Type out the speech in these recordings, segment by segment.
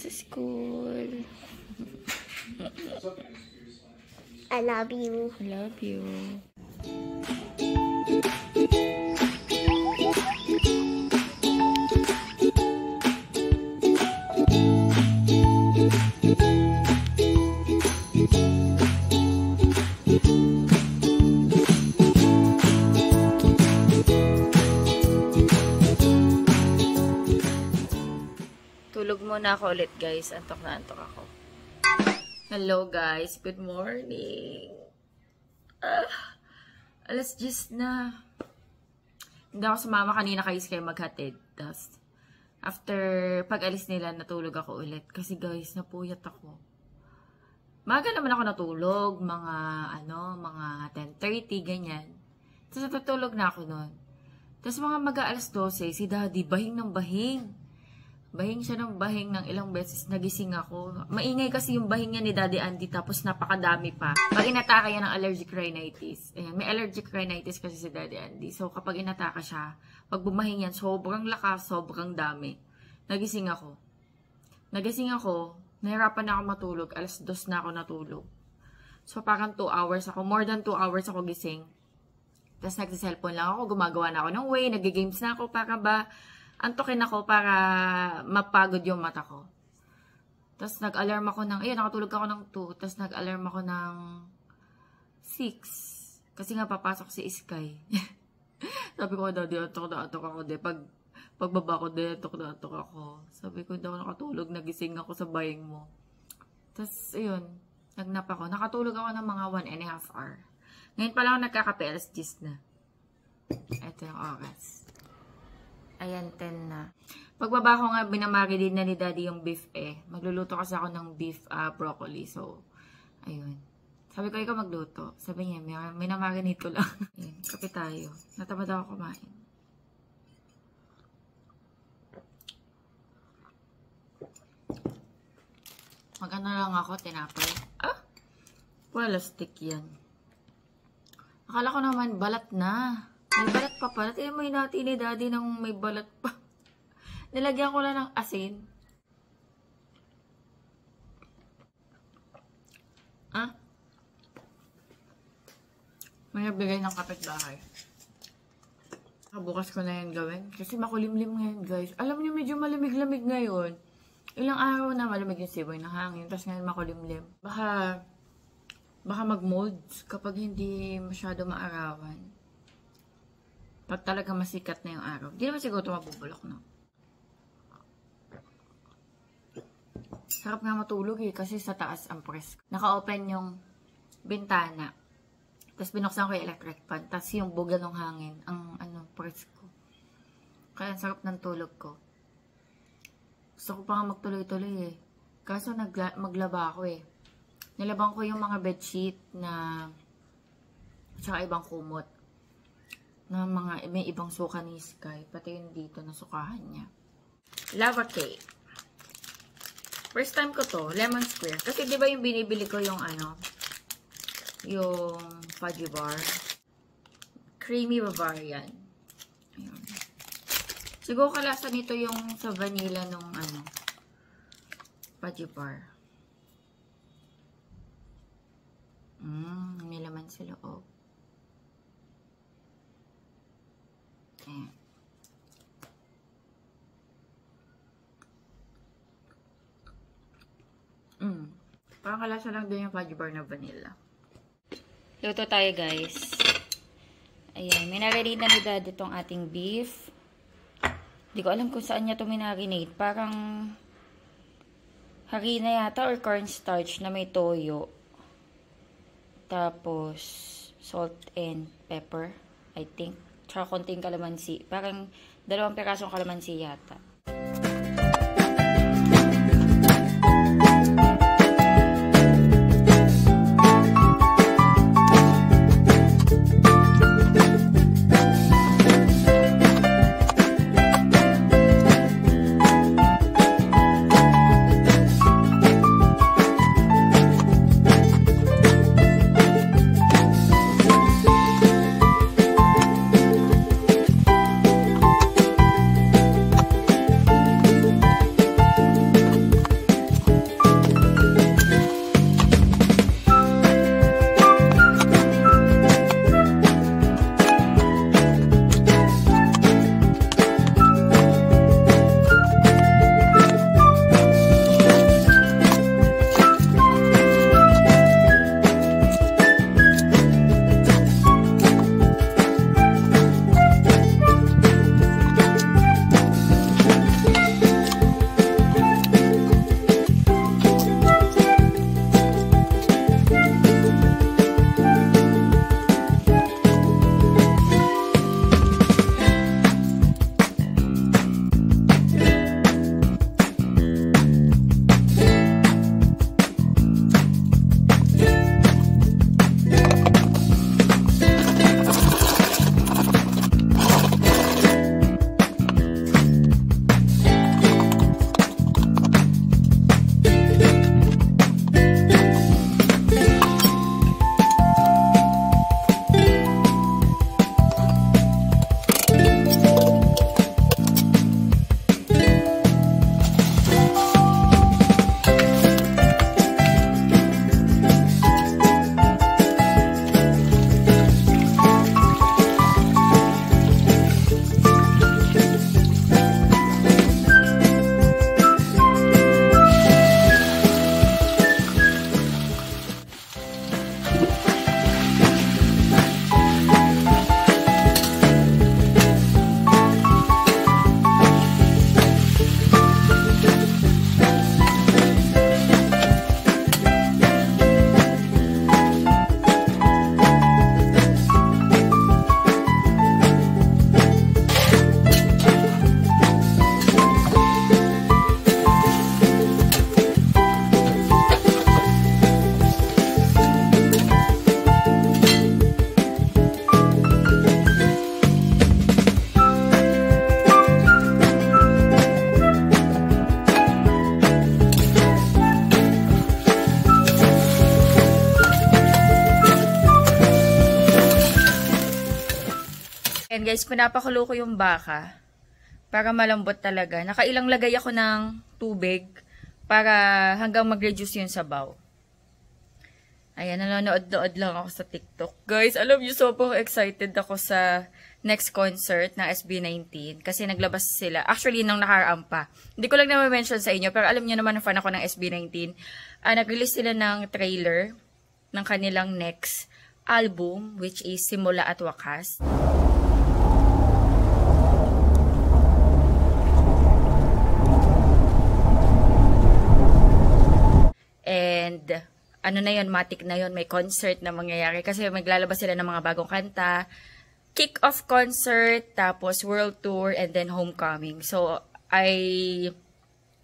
sa school. I love you. I love you. Tulog muna ako ulit, guys. Antok na antok ako. Hello, guys. Good morning. Alas 10 na. Hindi ako sumama kanina kay Sky maghatid. Tapos, after pag-alis nila, natulog ako ulit. Kasi, guys, napuyat ako. Maga naman ako natulog. Mga 10:30, ganyan. Tapos, natutulog na ako nun. Tapos, mga mag-aalas 12, si Daddy, bahing ng bahing. Bahing siya ng bahing ng ilang beses, nagising ako. Maingay kasi yung bahing niya ni Daddy Andy, tapos napakadami pa. Pag inataka yan ng allergic rhinitis. Ayan, may allergic rhinitis kasi si Daddy Andy. So, kapag inataka siya, pag bumahing yan, sobrang lakas, sobrang dami. Nagising ako. Nahirapan na ako matulog. Alas 2 na ako natulog. So, parang 2 hours ako. More than 2 hours ako gising. Tapos, nagsiselfone lang ako. Gumagawa na ako ng way. Nag-games na ako para ba antokin ako para mapagod yung mata ko. Tapos nag-alarm ako ng, nakatulog ako ng 2. Tapos nag-alarm ako ng 6. Kasi nga papasok si Sky. Sabi ko, Daddy, antok na antok ako. Pagbaba ko, antok na antok ako. Sabi ko, hindi ako nakatulog. Nagising ako sa baying mo. Tapos, ayun, nagnap ako. Nakatulog ako ng mga 1.5 hour. Ngayon pa lang nagkakape, alas 10 na. Ito yung oras. Ayan, 10 na. Pagbaba ko nga, binamarinate na ni Daddy yung beef Magluluto kasi ako ng beef broccoli. So, ayun. Sabi ko, ikaw magluto. Sabi niya, minamarinate ko lang. Ayan, kape tayo. Natamad ako kumain. Maganda lang ako, tinapay. Wala stick yan. Akala ko naman, balat na. May balat pa pala. Tignan mo hinati ni Daddy ng may balat pa. Nilagyan ko lang ng asin. May nabigay ng kapitbahay. Bukas ko na yan gawin. Kasi makulimlim ngayon, guys. Alam niyo, medyo malamig-lamig ngayon. Ilang araw na malamig yung siboy ng hangin. Tapos ngayon makulimlim. Baka mag-molds kapag hindi masyado maarawan. Pag talaga masikat na yung araw. Hindi naman siguro ito mabubulok, no? Sarap nga matulog kasi sa taas ang press. Naka-open yung bintana. Tapos binuksan ko yung electric fan. Tapos yung buga ng hangin, ang press ko. Kaya ang sarap ng tulog ko. Gusto ko pa nga magtuloy-tuloy Kaso maglaba ako Nilabang ko yung mga bedsheet na tsaka ibang kumot. Na may ibang suka ni Sky. Pati yung dito na sukahan niya. Lava cake. First time ko to. Lemon square. Kasi di ba yung binibili ko yung yung fudgy bar. Creamy Bavarian. Ayun. Siguro kalasa nito yung sa vanilla nung fudgy bar. May laman sa loob. Ayan. Parang kalasa lang din yung fudgy bar na vanilla. Luto tayo, guys. Ayan. Minarinate na ni Dad itong ating beef. Hindi ko alam kung saan niya ito minarinate. Parang harina yata or cornstarch na may toyo. Tapos salt and pepper, I think. Tsaka konting kalamansi. Parang 2 pirasong kalamansi yata. And guys, pinapakulo ko yung baka para malambot talaga. Nakailang lagay ako ng tubig para hanggang mag-reduce yung sabaw. Ayan, nanonood-nood lang ako sa TikTok. Guys, alam niyo, sobrang excited ako sa next concert ng SB19 kasi naglabas sila. Actually, nung nakaraan pa. Hindi ko lang naman mention sa inyo, pero alam niyo naman, fan ako ng SB19. Nag-release sila ng trailer ng kanilang next album, which is Simula at Wakas. And ano na yun, matik na yun, may concert na mangyayari kasi maglalabas sila ng mga bagong kanta, kick-off concert, tapos world tour, and then homecoming. So, I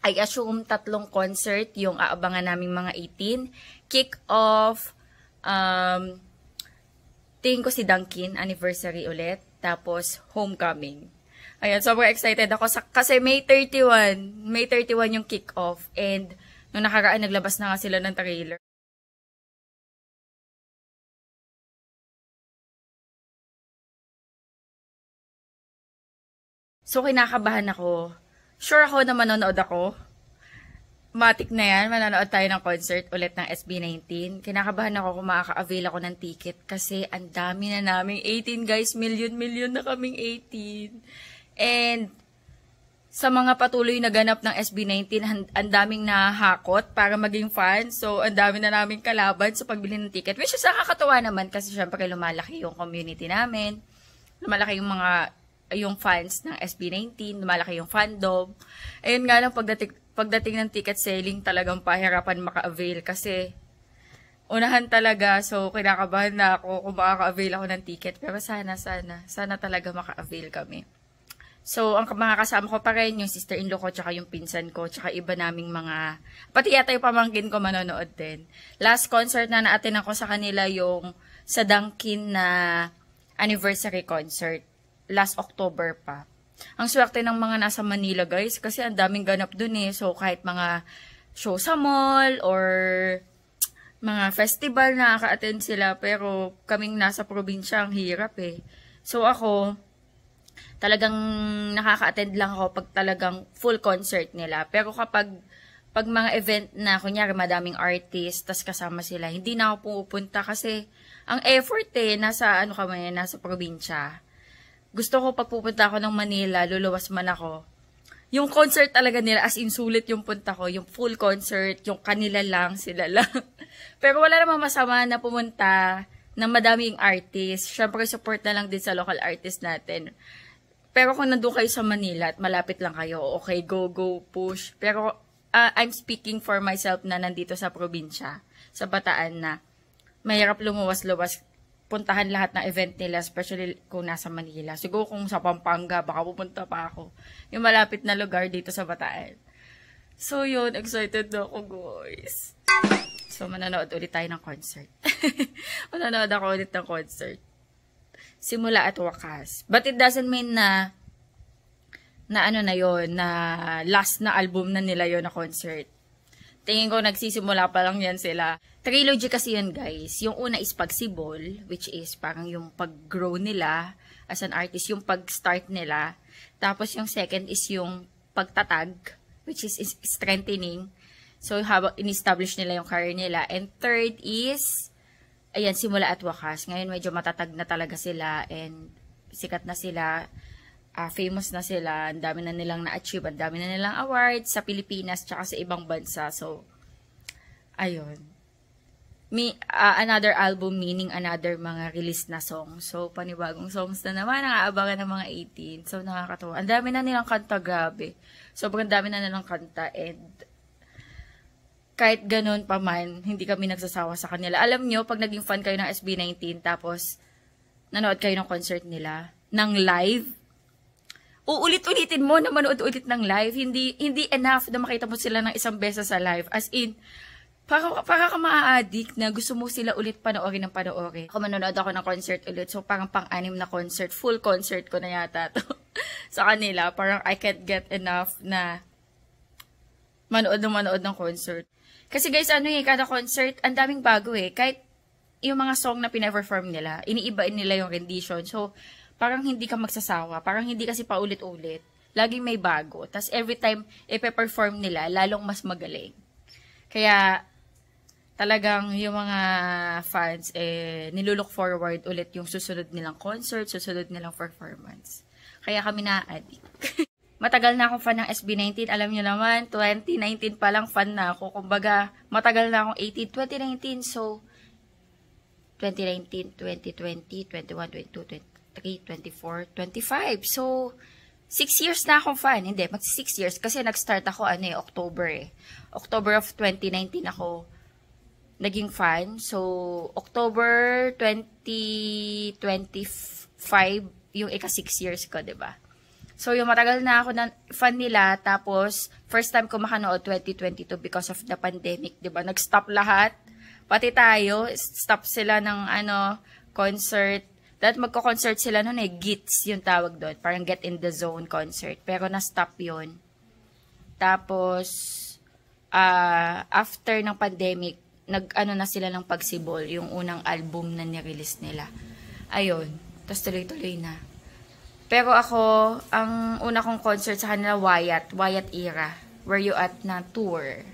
assume 3 concert yung aabangan naming mga 18. Kick-off, tingin ko si Dunkin, anniversary ulit, tapos homecoming. Ayan, sobrang excited ako kasi May 31 yung kick-off, and nung nakaraan, naglabas na nga sila ng trailer. So, kinakabahan ako. Sure ako na manonood ako. Matik na yan, manonood tayo ng concert ulit ng SB19. Kinakabahan ako kung makaka-avail ako ng ticket kasi ang dami na naming 18, guys. Million na kaming 18. And sa mga patuloy na ganap ng SB19, ang daming nahakot para maging fan. So, ang dami na naming kalaban sa pagbili ng ticket. Which is nakakatuwa naman kasi syempre lumalaki yung community namin. Lumalaki yung fans ng SB19, lumalaki yung fandom. Ayun nga lang, pagdating ng ticket selling, talagang pahirapan maka-avail kasi unahan talaga. So, kinakabahan na ako kung makaka-avail ako ng ticket. Pero sana talaga maka-avail kami. So, ang mga kasama ko pa rin, yung sister-in-law ko, tsaka yung pinsan ko, tsaka iba naming pati yata yung pamangkin ko manonood din. Last concert na na-attend ako sa kanila yung sa Dunkin na anniversary concert. Last October pa. Ang swerte ng mga nasa Manila, guys, kasi ang daming ganap dun eh. So, kahit mga show sa mall or mga festival, nakaka-attend sila. Pero kaming nasa probinsya, ang hirap eh. So, ako, talagang nakaka-attend lang ako pag talagang full concert nila. Pero kapag mga event na, kunyari, madaming artist, tas kasama sila, hindi na ako pupunta kasi ang effort eh, nasa probinsya. Gusto ko pag pupunta ako ng Manila, luluwas man ako. Yung concert talaga nila, as in sulit yung punta ko, yung full concert, yung kanila lang, sila lang. Pero wala namang masama na pumunta ng madaming artist. Syempre, support na lang din sa local artist natin. Pero kung nandun kayo sa Manila at malapit lang kayo, okay, go, push. Pero I'm speaking for myself na nandito sa probinsya, sa Bataan na mahirap lumuwas-luwas, puntahan lahat ng event nila, especially kung nasa Manila. Siguro kung sa Pampanga, baka pupunta pa ako. Yung malapit na lugar dito sa Bataan. So yun, excited na ako, guys. So mananood ulit tayo ng concert. Mananood ako ulit ng concert. Simula at Wakas. But it doesn't mean na ano na yon, na last na album na nila yon na concert. Tingin ko nagsisimula pa lang yan sila. Trilogy kasi yan, guys. Yung una is Pagsibol, which is parang yung pag-grow nila as an artist, yung pag-start nila. Tapos yung second is yung pagtatag, which is strengthening. So habang in-establish nila yung career nila. And third is, ayan, Simula at Wakas. Ngayon medyo matatag na talaga sila and sikat na sila. Famous na sila, ang dami na nilang na-achieve, ang dami na nilang awards sa Pilipinas tsaka sa ibang bansa. So, ayun. Another album meaning another mga release na song. So, panibagong songs na naman ang aabangan ng mga 18. So, nakakatawa. Ang dami na nilang kanta, grabe. Sobrang dami na nilang kanta and kahit ganun pa man, hindi kami nagsasawa sa kanila. Alam nyo, pag naging fan kayo ng SB19 tapos nanood kayo ng concert nila, ng live, uulit-ulitin mo na manood ulit ng live. Hindi enough na makita mo sila ng isang beses sa live. As in, para ka maa-addict na gusto mo sila ulit panoorin ng panoorin. Ako manonood ako ng concert ulit. So, parang pang-anim na concert. Full concert ko na yata to sa kanila. Parang I can't get enough na manood ng concert. Kasi guys, kada concert, ang daming bago eh. Kahit yung mga song na pina-perform nila, iniibain nila yung rendition. So, parang hindi ka magsasawa. Parang hindi kasi paulit-ulit. Laging may bago. Tapos every time ipe-perform nila, lalong mas magaling. Kaya talagang yung mga fans, nilulook forward ulit yung susunod nilang concert, susunod nilang performance. Kaya kami na-addict. Matagal na akong fan ng SB19. Alam niyo naman, 2019 pa lang fan na ako. Kumbaga, matagal na akong 2019. So, 2019, 2020, 21, 22, 23, 24, 25. So, 6 years na akong fan. Hindi, mag 6 years. Kasi nag-start ako, October October of 2019 ako naging fan. So, October 2025, yung ika-6 years ko, diba? So, yung matagal na ako na fan nila, tapos, first time ko makanood 2022 because of the pandemic, diba? Nag-stop lahat. Pati tayo, stop sila ng, concert. Dahil magko-concert sila noon GITS yung tawag doon. Parang Get in the Zone concert. Pero na-stop yun. Tapos, after ng pandemic, na sila ng Pagsibol, yung unang album na nirelease nila. Ayun. Tapos tuloy-tuloy na. Pero ako, ang una kong concert sa kanila, Wyatt Era. Where You At na tour.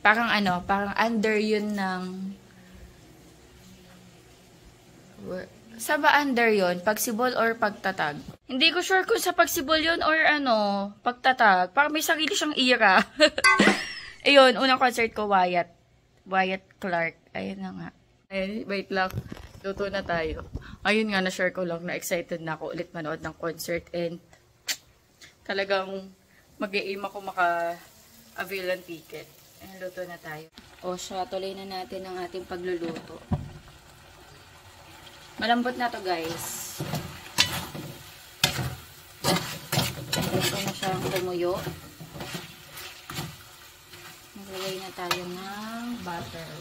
Parang parang under yun ng... Sa ba under yun? Pagsibol or pagtatag? Hindi ko sure kung sa Pagsibol yun or pagtatag. Parang may sarili siyang era. Ayun, unang concert ko, Wyatt Clark. Ayun na nga. Ay, wait lang. Luto na tayo. Ayun nga, na-share ko lang na excited na ako ulit manood ng concert and talagang mag-i-aim ako maka-avail ng ticket. Ayun, luto na tayo. O siya, tuloy na natin ang ating pagluluto. Malambot na to, guys. Ito na siyang tumuyo. Maglagay na tayo ng butter.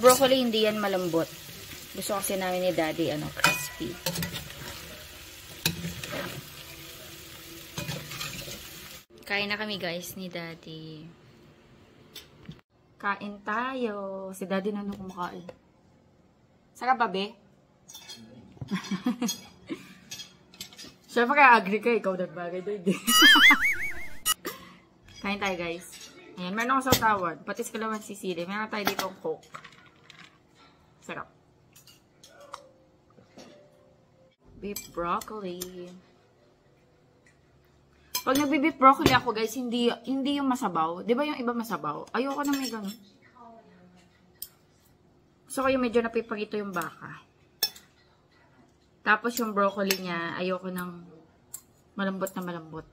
Broccoli hindi yan malambot. Gusto kasi namin ni Daddy crispy. Kain na kami guys ni Daddy. Kain tayo. Si Daddy nandun kumakain. Sarap ba, be? Siyempre agree ka, ikaw nagbagay doon. Kain tayo guys. Ayan, meron ako sa tawad. Patis kalaman si Sili. Meron tayo dito ang Coke. Sarap. Beef broccoli. Pag nagbe-beef broccoli ako guys, hindi yung masabaw. Di ba yung iba masabaw? Ayoko na may ganun. So, yung medyo napipagito yung baka. Tapos yung broccoli niya, ayoko ng malambot na malambot.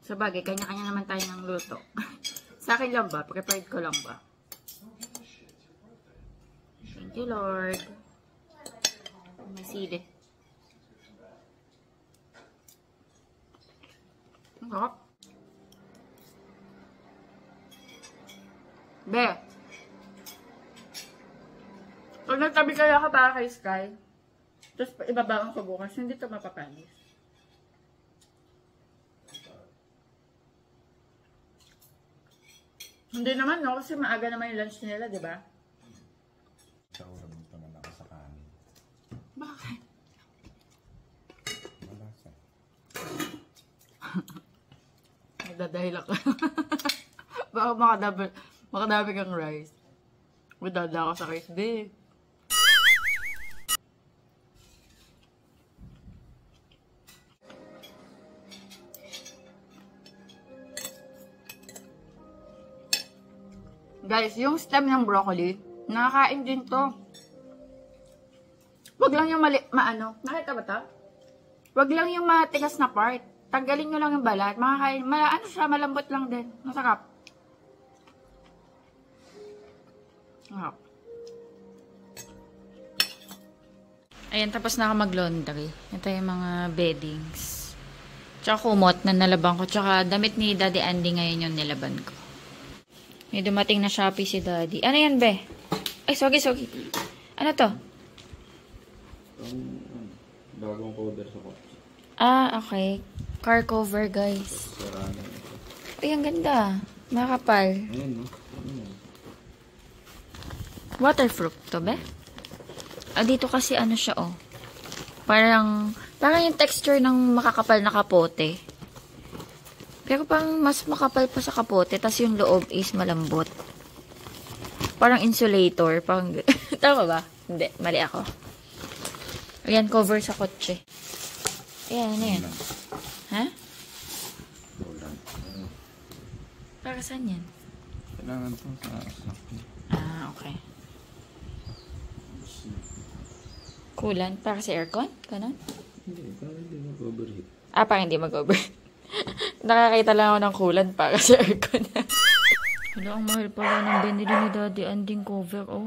Sa bagay, kanya-kanya naman tayo ng luto. Sa akin lang ba? Prepared ko lang ba? Thank you, Lord. May sili. Ang sarap. Be. Pag nagtabi kaya ka para kay Sky, tapos ibabaan ko bukas, hindi ito mapapanis. Hindi naman, no? Kasi maaga naman yung lunch nila, di ba? Saurang naman ako sa kanin. Bakit? Malasa. Nagdadahil ako. Baka makadami kang rice. Magdada ako sa rice, babe. Guys, yung stem ng broccoli, nakakain din to. Wag lang yung maano. Nakita ba to? Wag lang yung matigas na part. Tanggalin nyo lang yung balat. Makakain. Ano siya, malambot lang din. Masarap. Masarap. Ayan, tapos na ako mag-laundry. Ito yung mga beddings. Tsaka kumot na nalaban ko. Tsaka damit ni Daddy Andy ngayon yung nilaban ko. May dumating na Shopee si Daddy. Ano yan, be? Ay, sogi. Ano to? Bagong cover sa kotse. Ah, okay. Car cover, guys. Ay, ang ganda. Makapal. Ayan, no? Waterproof to, be? Ah, dito kasi ano siya, oh. Parang yung texture ng makakapal na kapote. Pero parang mas makapal pa sa kapote, tas yung loob is malambot. Parang insulator. Parang, tama ba? Hindi, mali ako. Ayan, cover sa kotse. Ayan, ano yan? Ha? Para saan yan? Kailangan to sa sakit. Ah, okay. Coolant para sa aircon? Ganon? Hindi, parang hindi mag-overheat. Ah, parang hindi mag-overheat. Nakakita lang ako ng coolant para sa aircon. Wala, ang mahal pala ng binili ni Daddy Anding cover, oh.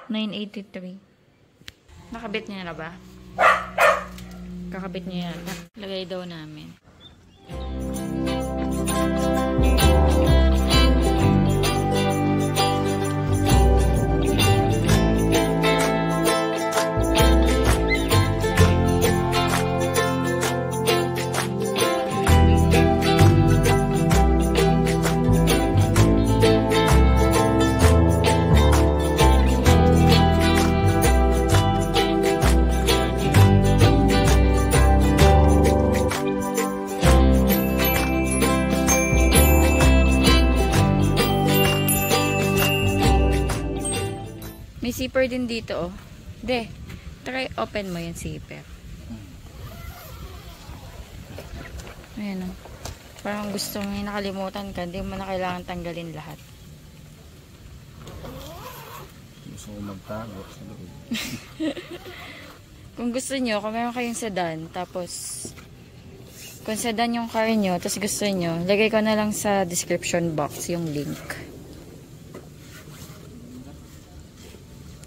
983. Nakabit niya na ba? Kakabit niya yata. Lagay daw namin. May zipper din dito, oh. De, try open mo yung zipper. Ayan, oh. Parang gusto mo yung nakalimutan ka, hindi mo na kailangan tanggalin lahat. Gusto ko magtago sa loob. Kung gusto nyo, kung meron kayong sedan, tapos kung sedan yung car nyo, tapos gusto nyo, lagay ko na lang sa description box yung link.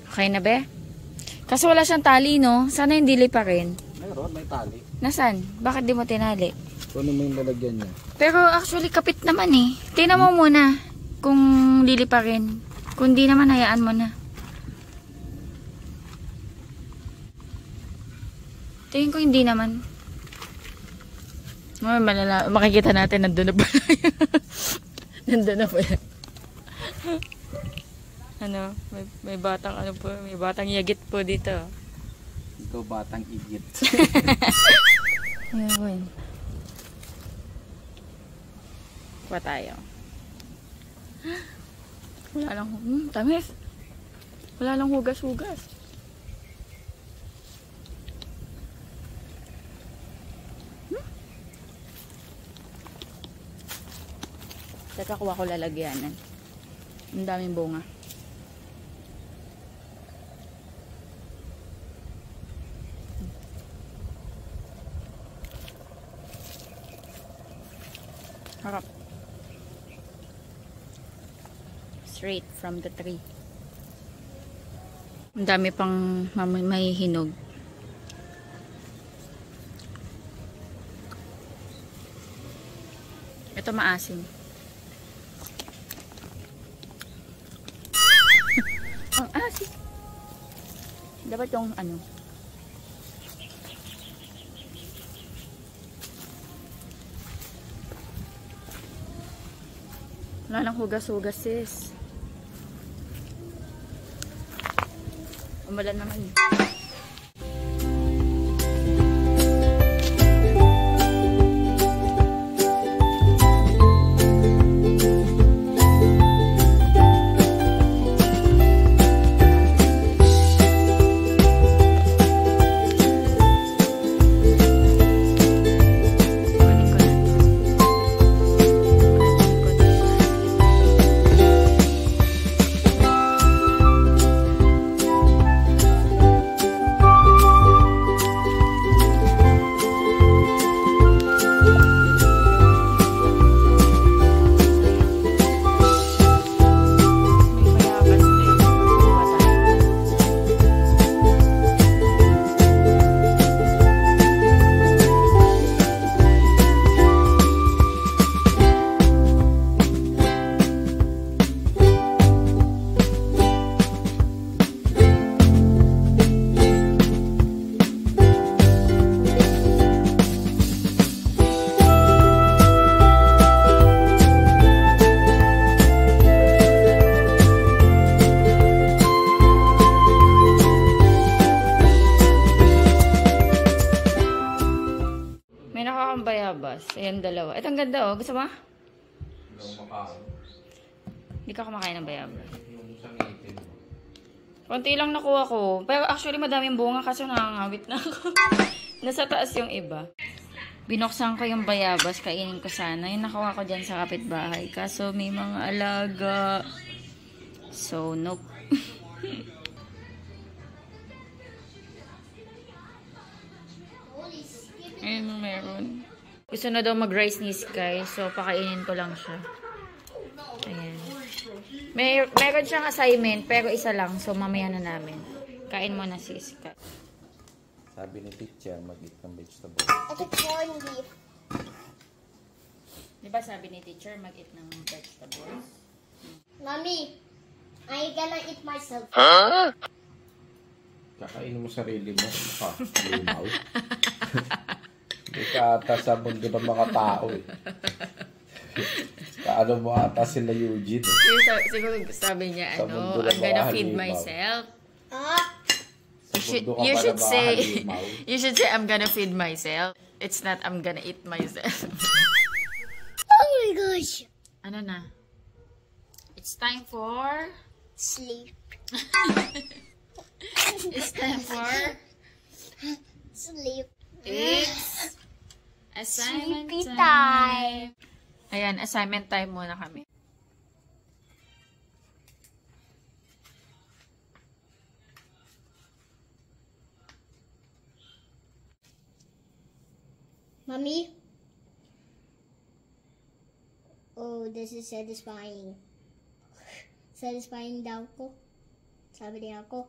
Okay na, be? Kasi wala siyang tali, no? Sana yung dili pa rin. Mayroon, may tali. Nasaan? Bakit di mo tinali? Kunin mo yung lalagyan niya. Pero actually, kapit naman eh. Tingnan mo muna kung dili pa rin. Kung di naman, hayaan mo na. Tingin ko hindi naman. Makikita natin, nandun na pala. Nandun na pala. Ano, may batang ano po, may batang yagit po dito. Ikaw batang idiot. Ayun. Kuha tayo. Wala lang, tamis. Wala lang hugas-hugas. Teka, kuha ko lalagyanan. Ang daming bunga. Harap. Straight from the tree. Ang dami pang may hinog. Ito maasim. Ang asim. Dapat yung ano. Wala lang hugas-hugas, sis. Umulan naman. ganda oh. Gusto mo? Hindi ako makain. Hindi ka kumakain ng bayabas. Yung isang itim. Konti lang nakuha ko. Pero actually madaming bunga kasi nakangawit na ako. Nasa taas yung iba. Binuksan ko yung bayabas. Kainin ko sana. Yung nakuha ko dyan sa kapitbahay. Kaso may mga alaga. So, nope. Ayun, meron. Gusto na daw mag-rice ni Sky. So, pakainin ko lang siya. Ayan. Meron siyang assignment, pero isa lang. So, mamaya na namin. Kain mo na si Sky. Sabi ni teacher, mag-eat ng vegetable. Ito corn beef. Diba sabi ni teacher, mag-eat ng vegetables? Mommy, I gonna eat myself. Kakainin mo sarili mo. Lumaw. Hindi ka ata sa mundo ng mga tao eh. Kaano mo ata sila Eugene eh. Siguro sabi niya, Sa mundo ng I'm gonna mga feed halimaw. myself. Mundo ka You pa should ng mga say, halimaw. you should say, I'm gonna feed myself. It's not, I'm gonna eat myself. Oh my gosh. Ano na? It's time for... Sleep. It's time for... Sleep. It's... Assignment Sleepy time. time. Ayan, assignment time muna kami. Mommy? Oh, this is satisfying. Satisfying daw ko. Sabi niya ako.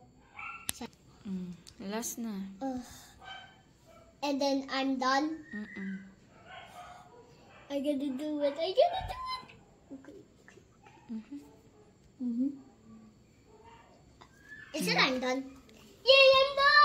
Last na. And then I'm done. I gotta do it. I gotta do it. Okay. Is it I'm done? Yay, I'm done!